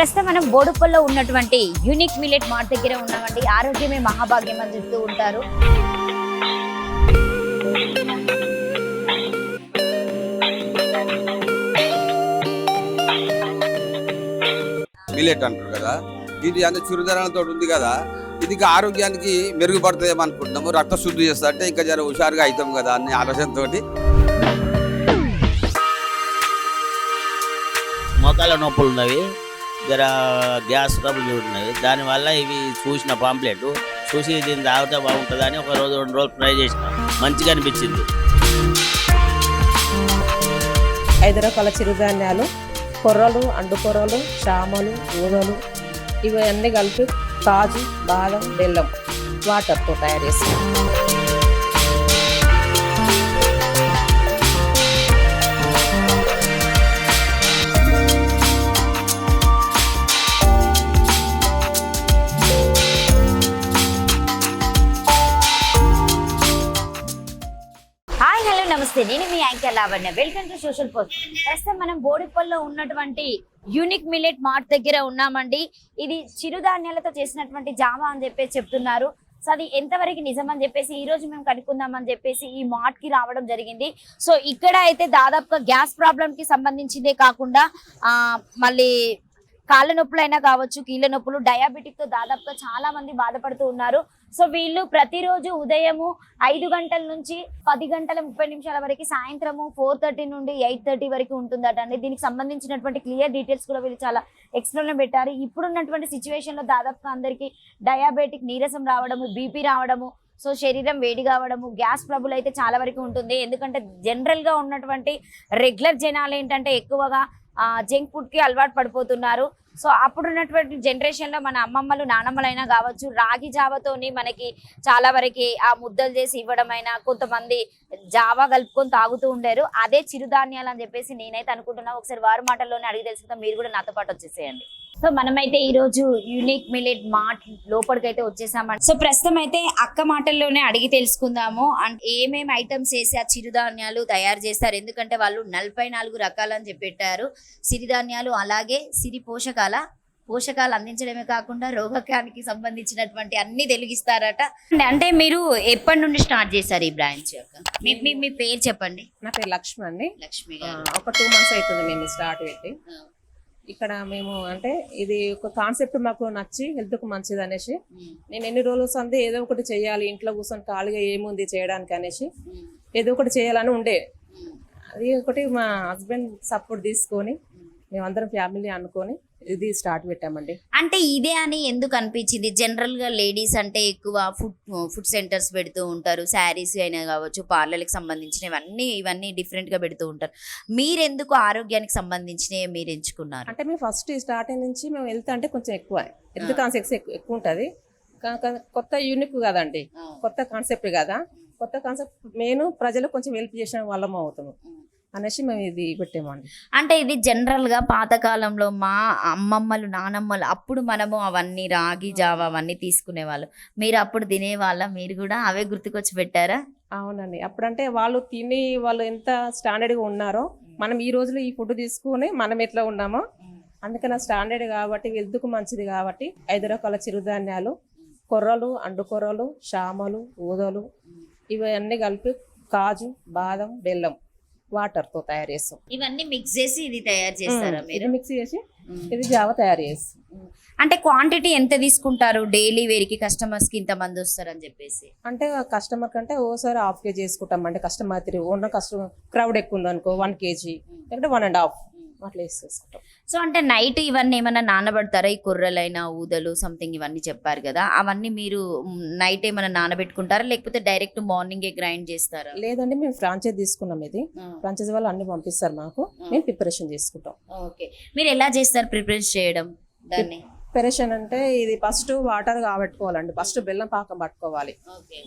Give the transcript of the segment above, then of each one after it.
ప్రస్తుతం మనం బోడుప్పల్లో ఉన్నటువంటి యూనిక్ మిల్లెట్ మార్ట్ దగ్గర ఉన్నామండి. ఆరోగ్యమే మహాభాగ్యం అని చెప్తూ ఉంటారు. మిల్లెట్ అంటారు కదా, ఇది అంత చిరుధారణతో ఉంది కదా, ఇది ఆరోగ్యానికి మెరుగుపడుతుందేమో అనుకుంటున్నాము. రక్త శుద్ధి చేస్తా అంటే ఇంకా జర హుషారుగా అవుతాం కదా అన్ని ఆలోచనతో. మోకాళ్ళ నొప్పులు ఉన్నవి, జర గ్యాస్ ట్రబుల్ ఉన్నవి. దానివల్ల ఇవి చూసిన పాంప్లెట్ చూసి దీన్ని తాగితే బాగుంటుందని ఒక రోజు 2 రోజులు ట్రై చేసిన, మంచిగా అనిపించింది. 5 రకాల చిరుధాన్యాలు, కొర్రలు, అండుకొర్రలు, చామలు, ఊదలు ఇవన్నీ కలిపి కాజు, బాదం, బెల్లం వాటర్తో తయారు చేస్తాం. నమస్తే, నేను మీ anchor Lavanya. Welcome to social post. ప్రస్తుతం మనం బోడుప్పల్లో ఉన్నటువంటి యూనిక్ మిల్లెట్ మార్ట్ దగ్గర ఉన్నామండి. ఇది చిరుధాన్యాలతో చేసినటువంటి జావా అని చెప్పేసి చెప్తున్నారు. సో అది ఎంతవరకు నిజం అని చెప్పేసి ఈ రోజు మేము కనుక్కుందామని చెప్పేసి ఈ మార్ట్ కి రావడం జరిగింది. సో ఇక్కడ అయితే దాదాపుగా గ్యాస్ ప్రాబ్లం కి సంబంధించిందే కాకుండా మళ్ళీ కాళ్ళ నొప్పులైనా కావచ్చు, కీళ్ళ నొప్పులు, డయాబెటిక్ తో దాదాపుగా చాలా మంది బాధపడుతూ ఉన్నారు. సో వీళ్ళు ప్రతిరోజు ఉదయము 5 గంటల నుంచి 10 గంటల 30 నిమిషాల వరకు, సాయంత్రము 4:30 నుండి 8:30 వరకు ఉంటుందట అండి. దీనికి సంబంధించినటువంటి క్లియర్ డీటెయిల్స్ కూడా వీళ్ళు చాలా ఎక్స్ప్లెయిన్ పెట్టారు. ఇప్పుడున్నటువంటి సిచ్యువేషన్ లో దాదాపుగా అందరికి డయాబెటిక్, నీరసం రావడము, బీపీ రావడము, సో శరీరం వేడి కావడము, గ్యాస్ ట్రబుల్ అయితే చాలా వరకు ఉంటుంది. ఎందుకంటే జనరల్ గా ఉన్నటువంటి రెగ్యులర్ జనాలు ఏంటంటే ఎక్కువగా జంక్ ఫుడ్ కి అలవాటు పడిపోతున్నారు. సో అప్పుడున్నటువంటి జనరేషన్ లో మన అమ్మమ్మలు, నానమ్మలైనా కావచ్చు, రాగి జావతోని మనకి చాలా వరకు ఆ ముద్దలు చేసి ఇవ్వడం అయినా, కొంతమంది జావా కలుపుకొని తాగుతూ ఉండారు. అదే చిరుధాన్యాలు అని చెప్పేసి నేనైతే అనుకుంటున్నా. ఒకసారి వారి మాటల్లోనే అడిగి తెలుసుకుందాం. మీరు కూడా నాతో పాటు వచ్చేసేయండి. సో మనమైతే ఈ రోజు యూనిక్ మిల్లెట్ మార్ట్ లోపలికి అయితే వచ్చేసామండి. సో ప్రస్తుతం అయితే అక్క మాటల్లోనే అడిగి తెలుసుకుందాము. అంటే ఏమేమి ఐటమ్స్ వేసి ఆ చిరుధాన్యాలు తయారు చేస్తారు, ఎందుకంటే వాళ్ళు 44 రకాలని చెప్పారు సిరిధాన్యాలు. అలాగే సిరి పోషకాలు అందించడమే కాకుండా రోగకానికి సంబంధించినటువంటి అన్ని తెలుగిస్తారట. అంటే మీరు ఎప్పటి నుండి స్టార్ట్ చేశారు ఈ బ్రాంచ్? మీ పేరు చెప్పండి. నా పేరు లక్ష్మి అండి. లక్ష్మి ఒక 2 months అవుతుంది మేము స్టార్ట్ పెట్టి. ఇక్కడ మేము అంటే ఇది ఒక కాన్సెప్ట్ మాకు నచ్చి హెల్త్కు మంచిది అనేసి నేను ఎన్ని రోజులు అంతే ఏదో ఒకటి చేయాలి, ఇంట్లో కూర్చొని ఖాళీగా ఏముంది చేయడానికి అనేసి ఏదో ఒకటి చేయాలని ఉండే. అది ఒకటి మా హస్బెండ్ సపోర్ట్ తీసుకొని మేమందరం ఫ్యామిలీ అనుకొని ఇది స్టార్ట్ పెట్టామండి. అంటే ఇదే అని ఎందుకు అనిపించింది? జనరల్ గా లేడీస్ అంటే ఎక్కువ ఫుడ్ సెంటర్స్ పెడుతూ ఉంటారు, శారీస్ అయినా కావచ్చు, పార్లర్కి సంబంధించినవి ఇవన్నీ డిఫరెంట్ గా పెడుతూ ఉంటారు. మీరెందుకు ఆరోగ్యానికి సంబంధించినవి మీరు ఎంచుకున్నారు? అంటే మేము ఫస్ట్ స్టార్టింగ్ నుంచి మేము హెల్త్ అంటే కొంచెం ఎక్కువ హెల్త్ కాన్సెప్ట్స్ ఎక్కువ ఉంటుంది. కొత్త యూనిక్ కదండి, కొత్త కాన్సెప్ట్ కదా. కొత్త కాన్సెప్ట్ మెయిన్ ప్రజలకు కొంచెం హెల్ప్ చేసిన వాళ్ళం అవుతాము అనేసి మేము ఇది పెట్టామండి. అంటే ఇది జనరల్ గా పాతకాలంలో మా అమ్మమ్మలు, నానమ్మలు అప్పుడు మనము అవన్నీ రాగి జావా అవన్నీ తీసుకునేవాళ్ళు. మీరు అప్పుడు తినేవాళ్ళ? మీరు కూడా అవే గుర్తుకొచ్చి పెట్టారా? అవునండి. అప్పుడంటే వాళ్ళు ఎంత స్టాండర్డ్గా ఉన్నారో మనం ఈ రోజులో ఈ ఫుడ్ తీసుకుని మనం ఎట్లా ఉన్నామో అందుకని స్టాండర్డ్ కాబట్టి హెల్త్కు మంచిది కాబట్టి 5 రకాల చిరుధాన్యాలు, కొర్రలు, అండుకొర్రలు, చామలు, ఊదలు ఇవన్నీ కలిపి కాజు, బాదం, బెల్లం వాటర్తో తయారు చేస్తాం. ఇవన్నీ మిక్స్ చేసి ఇది తయారు చేస్తారా మీరు? మిక్స్ చేసి ఇది జావా తయారు చేస్తాం. అంటే క్వాంటిటీ ఎంత తీసుకుంటారు డైలీ వేరికి? కస్టమర్స్ కి ఇంత మంది వస్తారని చెప్పేసి అంటే కస్టమర్ కంటే ఓసారి 1/2 kg చేసుకుంటాం. అంటే కస్టమర్ క్రౌడ్ ఎక్కువ ఉంది అనుకో 1 kg లేకపోతే 1.5 అట్లా వేసేసుకుంటాం. సో అంటే నైట్ ఇవన్నీ ఏమన్నా నానబెడతారా? ఈ కుర్రలైనా, ఊదలు సంథింగ్ ఇవన్నీ చెప్పారు కదా, అవన్నీ మీరు నైట్ ఏమైనా నానబెట్టుకుంటారా లేకపోతే డైరెక్ట్ మార్నింగే గ్రైండ్ చేస్తారా? లేదండి, మేము ఫ్రాంచైజ్ తీసుకున్నాం. ఇది ఫ్రాంచైజ్ వాళ్ళు అన్ని పంపిస్తారు మాకు, మేము ప్రిపరేషన్ చేసుకుంటాం. ఓకే, మీరు ఎలా చేస్తారు ప్రిపరేషన్ చేయడం దాన్ని? ప్రిపరేషన్ అంటే ఇది ఫస్ట్ వాటర్ కాబట్టుకోవాలండి. ఫస్ట్ బెల్లం పాకం పట్టుకోవాలి.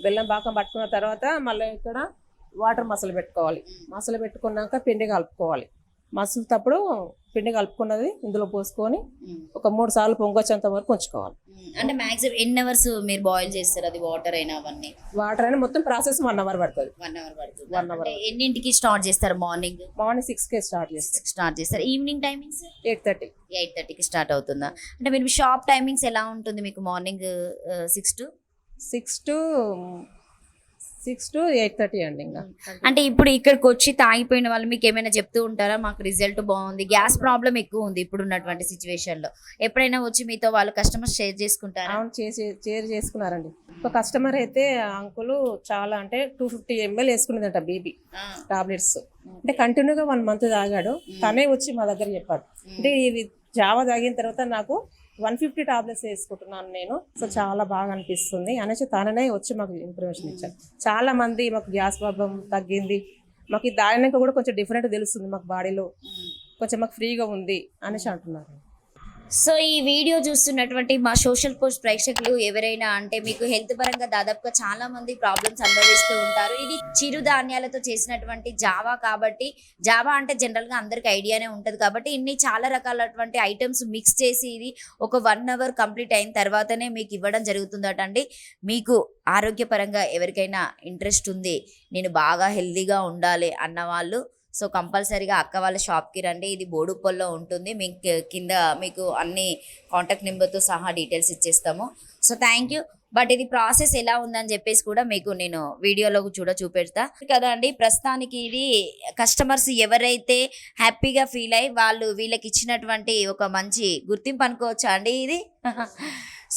బెల్లం పాకం పట్టుకున్న తర్వాత మళ్ళీ ఇక్కడ వాటర్ మసలు పెట్టుకోవాలి. మసలు పెట్టుకున్నాక పిండి కలుపుకోవాలి. మసులుతప్పుడు పిండి కలుపుకున్నది ఇందులో పోసుకొని ఒక 3 సార్లు పొంగొచ్చేంత వరకు ఉంచుకోవాలి. అంటే మాక్సిమం ఎన్ని అవర్స్ మీరు బాయిల్ చేస్తారు అది వాటర్ అయినా అవన్నీ? వాటర్ అయినా మొత్తం ప్రాసెస్ 1 అవర్ పడుతుంది. 1 అవర్ పడుతుంది. 1 అవర్. ఎన్నింటికి స్టార్ట్ చేస్తారు? మార్నింగ్ 6కే స్టార్ట్ చేస్తాం. స్టార్ట్ చేస్తారు. Evening timings 8:30. 8:30కి స్టార్ట్ అవుతుందా? అంటే మీరు షాప్ టైమింగ్స్ ఎలా ఉంటుంది మీకు? మార్నింగ్ 6 to 8:30 అండి. ఇంకా అంటే ఇప్పుడు ఇక్కడికి వచ్చి తాగిపోయిన వాళ్ళు మీకు ఏమైనా చెప్తూ ఉంటారా? మాకు రిజల్ట్ బాగుంది, గ్యాస్ ప్రాబ్లం ఎక్కువ ఉంది ఇప్పుడు ఉన్నటువంటి సిచ్యువేషన్ లో, ఎప్పుడైనా వచ్చి మీతో వాళ్ళు కస్టమర్స్ షేర్ చేసుకుంటారా? అవును, షేర్ చేసుకున్నారండి. ఒక కస్టమర్ అయితే అంకులు చాలా అంటే 250 ml వేసుకునేదంట బీబీ టాబ్లెట్స్. అంటే కంటిన్యూగా 1 month తాగాడు. తనే వచ్చి మా దగ్గర చెప్పాడు, అంటే ఇది జావా తాగిన తర్వాత నాకు 150 టాబ్లెట్స్ వేసుకుంటున్నాను నేను, సో చాలా బాగా అనిపిస్తుంది అనేసి తననే వచ్చి మాకు ఇన్ఫర్మేషన్ ఇచ్చారు. చాలా మంది మాకు గ్యాస్ ప్రాబ్లం తగ్గింది, మాకు ఇది తాగినాక కూడా కొంచెం డిఫరెంట్ తెలుస్తుంది, మాకు బాడీలో కొంచెం మాకు ఫ్రీగా ఉంది అనేసి అంటున్నారు. సో ఈ వీడియో చూస్తున్నటువంటి మా సోషల్ పోస్ట్ ప్రేక్షకులు ఎవరైనా అంటే మీకు హెల్త్ పరంగా దాదాపుగా చాలా మంది ప్రాబ్లమ్స్ అనుభవిస్తూ ఉంటారు. ఇది చిరుధాన్యాలతో చేసినటువంటి జావా కాబట్టి, జావా అంటే జనరల్ గా అందరికి ఐడియానే ఉంటది కాబట్టి ఇన్ని చాలా రకాలటువంటి ఐటమ్స్ మిక్స్ చేసి ఇది ఒక 1 అవర్ కంప్లీట్ అయిన తర్వాతనే మీకు ఇవ్వడం జరుగుతుందట అండి. మీకు ఆరోగ్యపరంగా ఎవరికైనా ఇంట్రెస్ట్ ఉంది, నేను బాగా హెల్దీగా ఉండాలి అన్న వాళ్ళు సో కంపల్సరీగా అక్క వాళ్ళ షాప్కి రండి. ఇది బోడుప్పల్లో ఉంటుంది. మీకు కింద మీకు అన్ని కాంటాక్ట్ నెంబర్తో సహా డీటెయిల్స్ ఇచ్చేస్తాము. So thank you. బట్ ఇది ప్రాసెస్ ఎలా ఉందని చెప్పేసి కూడా మీకు నేను వీడియోలో చూపెడతా కదా అండి. ప్రస్తుతానికి ఇది కస్టమర్స్ ఎవరైతే హ్యాపీగా ఫీల్ అయ్యి వాళ్ళు వీళ్ళకి ఇచ్చినటువంటి ఒక మంచి గుర్తింపు అనుకోవచ్చా అండి ఇది.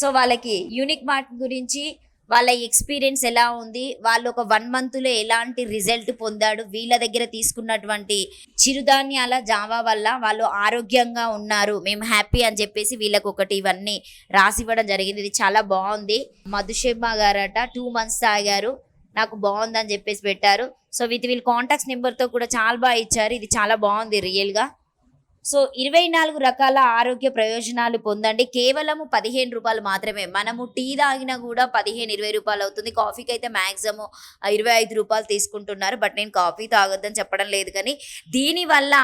సో వాళ్ళకి యూనిక్ మార్ట్ గురించి వాళ్ళ ఎక్స్పీరియన్స్ ఎలా ఉంది, వాళ్ళు ఒక 1 monthలో ఎలాంటి రిజల్ట్ పొందాడు, వీళ్ళ దగ్గర తీసుకున్నటువంటి చిరుధాన్యాల జావా వల్ల వాళ్ళు ఆరోగ్యంగా ఉన్నారు, మేము హ్యాపీ అని చెప్పేసి వీళ్ళకి ఒకటి ఇవన్నీ రాసివ్వడం జరిగింది. ఇది చాలా బాగుంది. మధుశర్మ గారట 2 months తాగారు, నాకు బాగుందని చెప్పేసి పెట్టారు. సో వీళ్ళ కాంటాక్ట్స్ నెంబర్తో కూడా చాలా బాగా ఇచ్చారు. ఇది చాలా బాగుంది రియల్గా. సో 24 రకాల ఆరోగ్య ప్రయోజనాలు పొందండి. కేవలము 15 రూపాయలు మాత్రమే. మనము టీ తాగినా కూడా 15-20 రూపాయలు అవుతుంది. కాఫీకి అయితే మ్యాక్సిమం 25 రూపాయలు తీసుకుంటున్నారు. బట్ నేను కాఫీ తాగొద్దని చెప్పడం లేదు, కానీ దీనివల్ల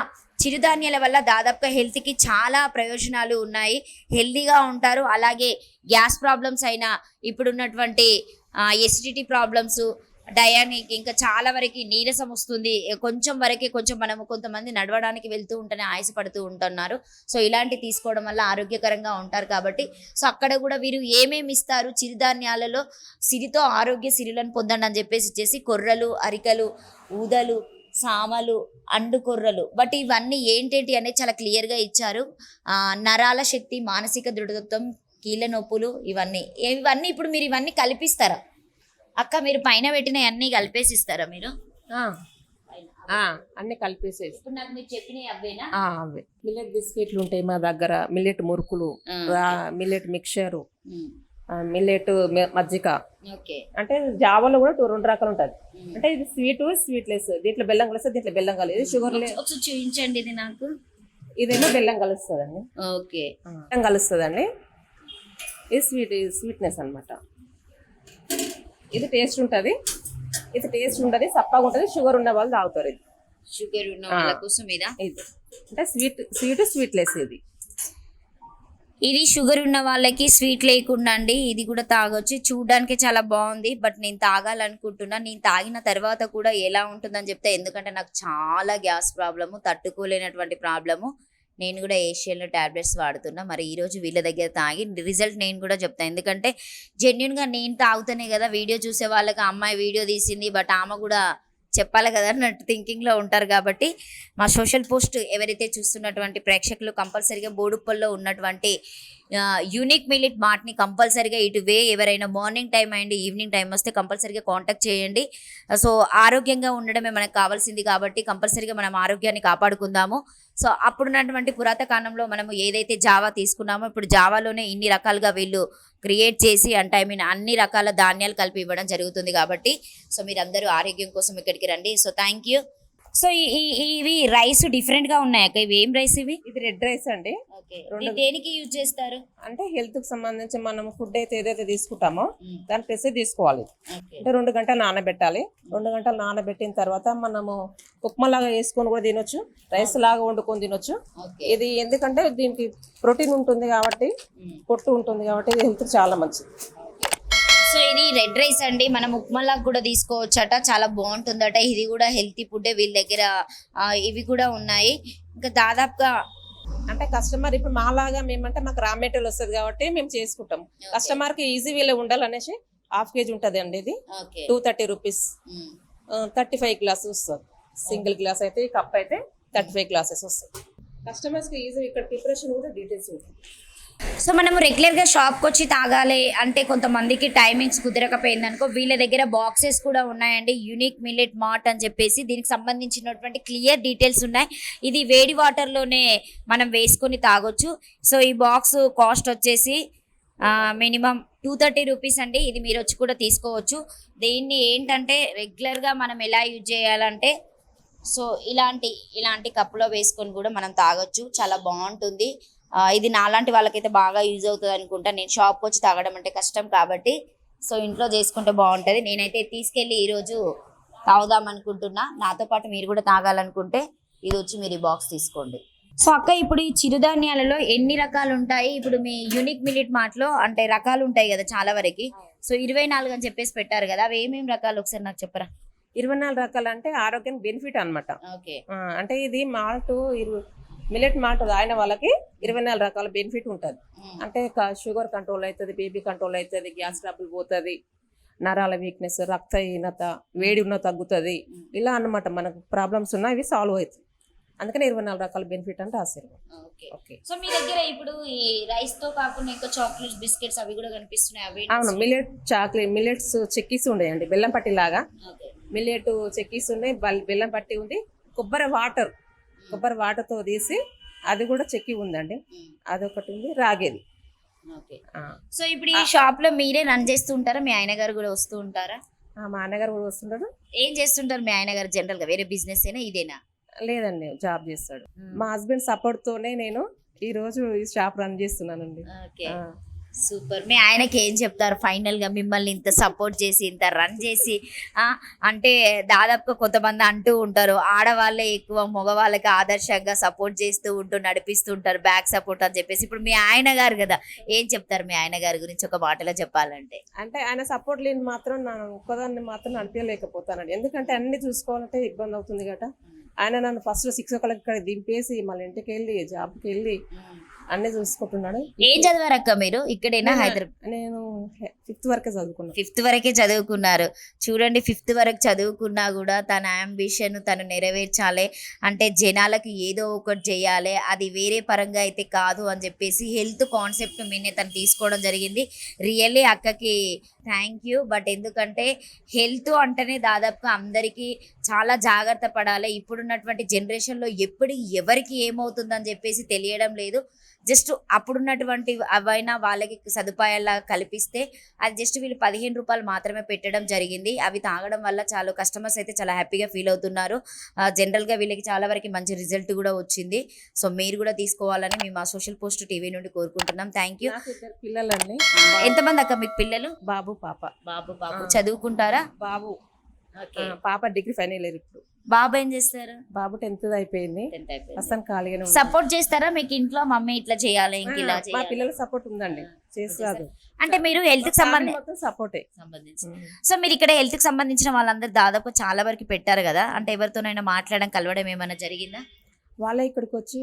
చిరుధాన్యాల వల్ల దాదాపుగా హెల్త్కి చాలా ప్రయోజనాలు ఉన్నాయి. హెల్తీగా ఉంటారు. అలాగే గ్యాస్ ప్రాబ్లమ్స్ అయినా, ఇప్పుడున్నటువంటి ఎసిడిటీ ప్రాబ్లమ్స్, డయానిక్, ఇంకా చాలా వరకు నీరసం వస్తుంది, కొంచెం మనము కొంతమంది నడవడానికి వెళ్తూ ఉంటేనే ఆయాసపడుతూ ఉంటున్నారు. సో ఇలాంటి తీసుకోవడం వల్ల ఆరోగ్యకరంగా ఉంటారు కాబట్టి సో అక్కడ కూడా వీరు ఏమేమి ఇస్తారు చిరుధాన్యాలలో, సిరితో ఆరోగ్య సిరులను పొందండి అని చెప్పేసి ఇచ్చేసి కొర్రలు, అరికలు, ఊదలు, సామలు, అండు కొర్రలు, బట్ ఇవన్నీ ఏంటేంటి అనేది చాలా క్లియర్గా ఇచ్చారు. నరాల శక్తి, మానసిక దృఢత్వం, కీళ్ళ నొప్పులు, ఇవన్నీ ఇప్పుడు మీరు ఇవన్నీ కలిపిస్తారా అక్క? మీరు పైన పెట్టిన అన్ని కలిపేసి ఇస్తారా మీరు? అన్ని కలిపేసేసి. ఇప్పుడు నాకు మీరు చెప్పినవి అవేనా? అవే. మిల్లెట్ బిస్కెట్లు ఉంటాయి మా దగ్గర, మిల్లెట్ మురుకులు, మిల్లెట్ మిక్చరు, మిల్లెట్ మజ్జిగ. అంటే జావాలో కూడా 2 రకాలు ఉంటుంది. అంటే ఇది స్వీట్లెస్, దీంట్లో బెల్లం కలుస్తుంది, దీంట్లో బెల్లం కలదు, షుగర్ లేదు. చూపించండి ఇది నాకు. ఇదేమో బెల్లం కలుస్తుందండి. ఓకే, బెల్లం కలుస్తుందండి. ఇది స్వీట్నెస్ అనమాట. ఇది టేస్ట్ ఉంటుంది, ఇది టేస్ట్ ఉంటుంది, సప్పగా ఉంటుంది. షుగర్ ఉన్న వాళ్ళు తాగుతారు. ఇది షుగర్ ఉన్న వాళ్ళ కోసం ఇది అంటే స్వీట్లెస్. ఇది షుగర్ ఉన్న వాళ్ళకి స్వీట్ లేకుండా అండి. ఇది కూడా తాగొచ్చు. చూడడానికి చాలా బాగుంది. బట్ నేను తాగాలనుకుంటున్నా. నేను తాగిన తర్వాత కూడా ఎలా ఉంటుందని చెప్తే, ఎందుకంటే నాకు చాలా గ్యాస్ ప్రాబ్లము, తట్టుకోలేనటువంటి ప్రాబ్లము. నేను కూడా ఏషియన్లో ట్యాబ్లెట్స్ వాడుతున్నా. మరి ఈరోజు వీళ్ళ దగ్గర తాగి రిజల్ట్ నేను కూడా చెప్తాను. ఎందుకంటే జెన్యున్గా నేను తాగుతానే కదా వీడియో చూసే వాళ్ళకి అమ్మాయి వీడియో తీసింది, బట్ ఆమె కూడా చెప్పాలి కదా అన్నట్టు థింకింగ్లో ఉంటారు. కాబట్టి మా సోషల్ పోస్ట్ ఎవరైతే చూస్తున్నటువంటి ప్రేక్షకులు కంపల్సరీగా బోడుప్పల్లో ఉన్నటువంటి యూనిక్ మిల్లెట్ మార్ట్ని కంపల్సరీగా ఇటువే ఎవరైనా morning time and evening time వస్తే కంపల్సరీగా కాంటాక్ట్ చేయండి. సో ఆరోగ్యంగా ఉండడమే మనకు కావాల్సింది కాబట్టి కంపల్సరీగా మనం ఆరోగ్యాన్ని కాపాడుకుందాము. సో అప్పుడున్నటువంటి పురాతన కాలంలో మనము ఏదైతే జావా తీసుకున్నామో ఇప్పుడు జావాలోనే ఇన్ని రకాలుగా వీళ్ళు క్రియేట్ చేసి అంటే అన్ని రకాల ధాన్యాలు కలిపి ఇవ్వడం జరుగుతుంది. కాబట్టి సో మీరందరూ ఆరోగ్యం కోసం ఇక్కడికి రండి. So thank you. సో ఇవి రైస్ డిఫరెంట్ గా ఉన్నాయి అక్క. ఇవి ఏం రైస్ ఇవి? ఇది రెడ్ రైస్ అండి. దేనికి యూజ్ చేస్తారు? అంటే హెల్త్ కి సంబంధించి మనం ఫుడ్ అయితే ఏదైతే తీసుకుంటామో దాని ప్లస్ తీసుకోవాలి. అంటే 2 గంటలు నానబెట్టాలి. 2 గంటలు నానబెట్టిన తర్వాత మనము ఉప్మా లాగా వేసుకొని కూడా తినొచ్చు, రైస్ లాగా వండుకొని తినొచ్చు. ఇది ఎందుకంటే దీనికి ప్రోటీన్ ఉంటుంది కాబట్టి, పొట్టు ఉంటుంది కాబట్టి ఇది హెల్త్ చాలా మంచిది. సో ఇది రెడ్ రైస్ అండి, మనం ఉప్మాలాగా కూడా తీసుకోవచ్చట, చాలా బాగుంటుందట. ఇది కూడా హెల్తీ ఫుడ్ వీళ్ళ దగ్గర. ఇవి కూడా ఉన్నాయి. ఇంకా దాదాపుగా అంటే కస్టమర్ ఇప్పుడు మాలాగా మేమంటే మాకు రా మెటీరియల్ వస్తుంది కాబట్టి మేము చేసుకుంటాం. కస్టమర్ కి ఈజీ వేలో ఉండాలనేసి 1/2 kg ఉంటుంది అండి. ఇది 230 రూపీస్, 35 గ్లాసెస్ వస్తుంది. సింగిల్ గ్లాస్ అయితే ఈ కప్ అయితే 35 గ్లాసెస్ వస్తుంది. కస్టమర్స్ కి ఈజీ. ఇక్కడ ప్రిపరేషన్ కూడా డీటెయిల్స్ ఉంటుంది. సో మనము రెగ్యులర్ గా షాప్ కి వచ్చి తాగాలి అంటే కొంతమందికి టైమింగ్స్ కుదరకపోయింది అనుకో, వీళ్ళ దగ్గర బాక్సెస్ కూడా ఉన్నాయండి. యూనిక్ మిల్లెట్ మార్ట్ అని చెప్పేసి దీనికి సంబంధించినటువంటి క్లియర్ డీటెయిల్స్ ఉన్నాయి. ఇది వేడి వాటర్ లోనే మనం వేసుకొని తాగొచ్చు. సో ఈ బాక్స్ కాస్ట్ వచ్చేసి మినిమం 230 రూపీస్ అండి. ఇది మీరు వచ్చి కూడా తీసుకోవచ్చు. దీన్ని ఏంటంటే రెగ్యులర్ గా మనం ఎలా యూజ్ చేయాలంటే, సో ఇలాంటి కప్పులో వేసుకొని కూడా మనం తాగొచ్చు. చాలా బాగుంటుంది. ఇది నాలాంటి వాళ్ళకైతే బాగా యూజ్ అవుతుంది అనుకుంటా. నేను షాప్కి వచ్చి తాగడం అంటే కష్టం కాబట్టి సో ఇంట్లో చేసుకుంటే బాగుంటుంది. నేనైతే తీసుకెళ్ళి ఈరోజు తాగుదాం అనుకుంటున్నా. నాతో పాటు మీరు కూడా తాగాలనుకుంటే ఇది వచ్చి మీరు ఈ బాక్స్ తీసుకోండి. సో అక్క, ఇప్పుడు ఈ చిరుధాన్యాలలో ఎన్ని రకాలు ఉంటాయి? ఇప్పుడు మీ యూనిక్ మిల్లెట్ మార్ట్లో అంటే రకాలు ఉంటాయి కదా చాలా వరకు. సో 24 అని చెప్పేసి పెట్టారు కదా, అవి ఏమేమి రకాలు ఒకసారి నాకు చెప్పరా? 24 రకాలు అంటే ఆరోగ్యం బెనిఫిట్ అనమాట. ఓకే. అంటే ఇది మాల్ట్ మిల్లెట్ మాల్ట్ తాగిన వాళ్ళకి 24 రకాల బెనిఫిట్ ఉంటుంది. అంటే షుగర్ కంట్రోల్ అవుతుంది, బీపీ కంట్రోల్ అవుతుంది, గ్యాస్ ట్రబుల్ పోతుంది, నరాల వీక్నెస్, రక్తహీనత, వేడి ఉన్న తగ్గుతుంది. ఇలా అన్నమాట మనకు ప్రాబ్లమ్స్ ఉన్నా ఇవి సాల్వ్ అవుతాయి. అందుకని 24 రకాల బెనిఫిట్ అంటే ఆశీర్వాదం. ఓకే. సో మీ దగ్గర ఇప్పుడు ఈ రైస్ తో కాకుండా ఇంకా చాక్లెట్స్, బిస్కెట్స్ అవి కూడా కనిపిస్తున్నాయి. అవి అవును, మిల్లెట్స్ చెక్కీస్ ఉండేయండి, బెల్లం పట్టి లాగా. మిల్లెట్ చెక్కీస్ ఉన్నాయి, బెల్లం పట్టి ఉంది, కొబ్బరి వాటర్ తో తీసి అది కూడా చెక్కి ఉందండి. అదొకటి ఉంది, రాగేది. సో ఇప్పుడు ఈ షాప్ లో మీరే రన్ చేస్తూ ఉంటారా? మీ ఆయన గారు కూడా వస్తూ ఉంటారా? మా అన్నగారు కూడా వస్తుంటారు. ఏం చేస్తుంటారు మీ ఆయన గారు జనరల్ గా? వేరే బిజినెస్ అయినా ఇదేనా? లేదండి, జాబ్ చేస్తాడు. మా హస్బెండ్ సపోర్ట్ తోనే నేను ఈ రోజు ఈ షాప్ రన్ చేస్తున్నానండి. సూపర్. మీ ఆయనకి ఏం చెప్తారు ఫైనల్ గా మిమ్మల్ని ఇంత సపోర్ట్ చేసి ఇంత రన్ చేసి? అంటే దాదాపుగా కొంతమంది అంటూ ఉంటారు ఆడవాళ్ళే ఎక్కువ మగవాళ్ళకి ఆదర్శంగా సపోర్ట్ చేస్తూ నడిపిస్తూ ఉంటారు, బ్యాక్ సపోర్ట్ అని చెప్పేసి. ఇప్పుడు మీ ఆయన గారు కదా, ఏం చెప్తారు మీ ఆయన గారి గురించి ఒక మాటలో చెప్పాలంటే? అంటే ఆయన సపోర్ట్ లేని మాత్రం నేను ఒక్కదాన్ని మాత్రం నడిపించలేకపోతానండి. ఎందుకంటే అన్ని చూసుకోవాలంటే ఇబ్బంది అవుతుంది కదా. ఆయన నన్ను ఫస్ట్ 6 o'clock ఇక్కడ దింపేసి మళ్ళీ ఇంటికి వెళ్ళి జాబ్కి వెళ్ళి అన్ని చూసుకుంటున్నాడు. ఏం చదివారక్క మీరు? ఇక్కడైనా హైదరాబాద్? నేను 5th వరకే చదువుకున్నాను. 5th వరకే చదువుకున్నారు. చూడండి, 5th వరకు చదువుకున్నా కూడా తన అంబిషన్ తను నెరవేర్చాలి అంటే జనాలకు ఏదో ఒకటి చేయాలి, అది వేరే పరంగా అయితే కాదు అని చెప్పేసి హెల్త్ కాన్సెప్ట్ మీనే తను తీసుకోవడం జరిగింది. రియల్లీ అక్కకి థ్యాంక్ యూ. బట్ ఎందుకంటే హెల్త్ అంటేనే దాదాపుగా అందరికీ చాలా జాగ్రత్త పడాలి. ఇప్పుడున్నటువంటి జనరేషన్లో ఎప్పుడు ఎవరికి ఏమవుతుందని చెప్పేసి తెలియడం లేదు. జస్ట్ అప్పుడున్నటువంటి అవైనా వాళ్ళకి సదుపాయాలా కల్పిస్తే అది జస్ట్ వీళ్ళు 15 రూపాయలు మాత్రమే పెట్టడం జరిగింది. అవి తాగడం వల్ల చాలా కస్టమర్స్ అయితే చాలా హ్యాపీగా ఫీల్ అవుతున్నారు. జనరల్గా వీళ్ళకి చాలా వరకు మంచి రిజల్ట్ కూడా వచ్చింది. సో మీరు కూడా తీసుకోవాలని మేము మా సోషల్ పోస్ట్ టీవీ నుండి కోరుకుంటున్నాం. Thank you. పిల్లలండి. ఎంతమంది అక్క మీకు పిల్లలు? బాబు పాప. బాబు చదువుకుంటారా? బాబు పాప డిగ్రీ ఫైనల్ ఇయర్. ఇప్పుడు బాబు ఏం చేస్తారు? బాబు 10th అయిపోయింది. అసలు ఖాళీగానే సపోర్ట్ చేస్తారా మీకు ఇంట్లో? మమ్మీ ఇట్లా చేయాలి, ఇంక ఇలా మా పిల్లల సపోర్ట్ ఉందండి, చేస్తారు. అంటే మీరు హెల్త్ కి సంబంధించి సో మీరు ఇక్కడ హెల్త్ కి సంబంధించిన వాళ్ళందరూ దాదాపు చాలా వరకు పెట్టారు కదా, అంటే ఎవరితోనైనా మాట్లాడడం కలవడం ఏమైనా జరిగిందా? వాళ్ళే ఇక్కడికి వచ్చి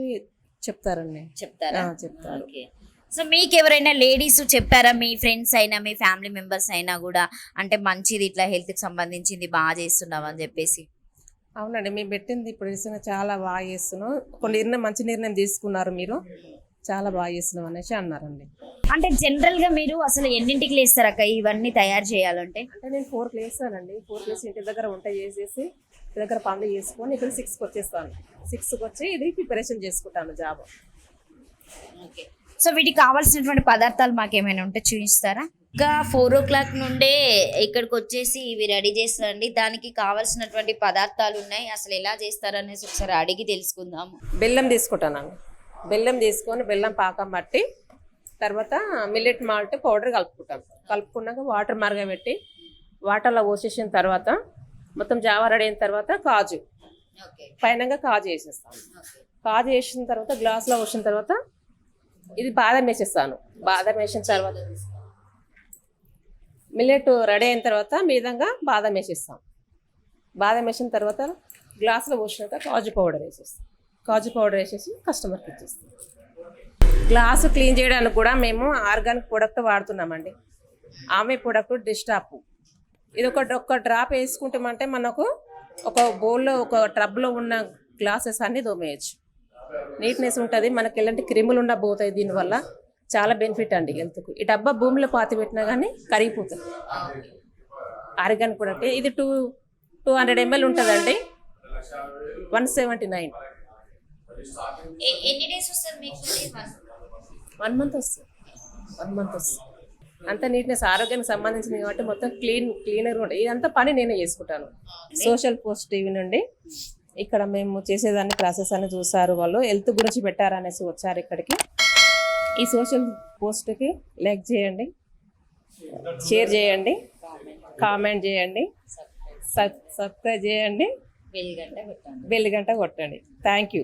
చెప్తారండి. చెప్తారు. సో మీకు ఎవరైనా లేడీస్ చెప్పారా, మీ ఫ్రెండ్స్ అయినా మీ ఫ్యామిలీ మెంబర్స్ అయినా కూడా, అంటే మంచిది ఇట్లా హెల్త్ కి సంబంధించింది బాగా చేస్తున్నావు అని చెప్పేసి? అవునండి, మేము పెట్టింది ఇప్పుడు చాలా బాగా చేస్తున్నాం, ఒక మంచి నిర్ణయం తీసుకున్నారు మీరు, చాలా బాగా చేస్తున్నాం అనేసి అన్నారండి. అంటే జనరల్ గా మీరు అసలు ఎన్నింటికి లేస్తారు అక్క ఇవన్నీ తయారు చేయాలంటే? అంటే నేను 4కి లేస్తానండి. 4కి లేసి ఇంటి దగ్గర వంట చేసేసి ఇంటి దగ్గర పనులు చేసుకొని ఇక్కడ 6కి వచ్చేస్తాను. 6కి వచ్చి ఇది ప్రిపరేషన్ చేసుకుంటాను జాబ్. ఓకే. సో వీటికి కావాల్సినటువంటి పదార్థాలు మాకేమైనా ఉంటే చూపిస్తారా? ఇంకా 4 o'clock నుండే ఇక్కడికి వచ్చేసి ఇవి రెడీ చేస్తారండి. దానికి కావాల్సినటువంటి పదార్థాలు ఉన్నాయి. అసలు ఎలా చేస్తారనేసి ఒకసారి అడిగి తెలుసుకుందాము. బెల్లం తీసుకుంటాను. బెల్లం తీసుకొని బెల్లం పాకం పట్టి తర్వాత మిల్లెట్ మాల్ట్ పౌడర్ కలుపుకుంటాం. కలుపుకున్నాక వాటర్ మరగబెట్టి వాటర్లో పోసేసిన తర్వాత మొత్తం జావా రెడీ అయిన తర్వాత కాజు పైనంగా కాజు వేసేస్తాను. కాజు వేసిన తర్వాత గ్లాస్లో పోసిన తర్వాత ఇది బాదం వేసేస్తాను. బాదం వేసిన తర్వాత మిల్లెట్ రెడీ అయిన తర్వాత మీదంగా బాదం వేసేస్తాం. బాదం వేసిన తర్వాత గ్లాసులో పోసినాక కాజు పౌడర్ వేసేస్తాం. కాజు పౌడర్ వేసేసి కస్టమర్కి ఇచ్చేస్తాం. గ్లాసు క్లీన్ చేయడానికి కూడా మేము ఆర్గానిక్ ప్రోడక్ట్ వాడుతున్నామండి. ఆమె ప్రోడక్ట్ డిస్టాప్. ఇది ఒక డ్రాప్ వేసుకుంటామంటే మనకు ఒక బౌల్లో ఒక టబ్లో ఉన్న గ్లాసెస్ అన్నీ దోమేయచ్చు. నీట్నెస్ ఉంటుంది. మనకి ఎలాంటి క్రిములు ఉండబోతాయి. దీనివల్ల చాలా బెనిఫిట్ అండి హెల్త్కు. ఈ డబ్బా భూమిలో పాతి పెట్టినా కానీ కరిగిపోతుంది. ఆర్గానిక్ ప్రోడక్ట్ ఇది 200 ml ఉంటుందండి. 179. ఎన్ని డేస్ వస్తుంది మీకు? 1 month వస్తుంది. 1 month వస్తుంది. అంత నీట్నెస్ ఆరోగ్యానికి సంబంధించింది కాబట్టి మొత్తం క్లీనర్గా ఉంటుంది. ఇదంతా పని నేనే చేసుకుంటాను. సోషల్ పోస్ట్ టీవీ నుండి ఇక్కడ మేము చేసేదాన్ని ప్రాసెస్ అని చూసారు. వాళ్ళు హెల్త్ గురించి పెట్టారనేసి వచ్చారు ఇక్కడికి. ఈ సోషల్ పోస్ట్కి లైక్ చేయండి, షేర్ చేయండి, కామెంట్ చేయండి, సబ్స్క్రైబ్ చేయండి, బెల్ గంట కొట్టండి. Thank you.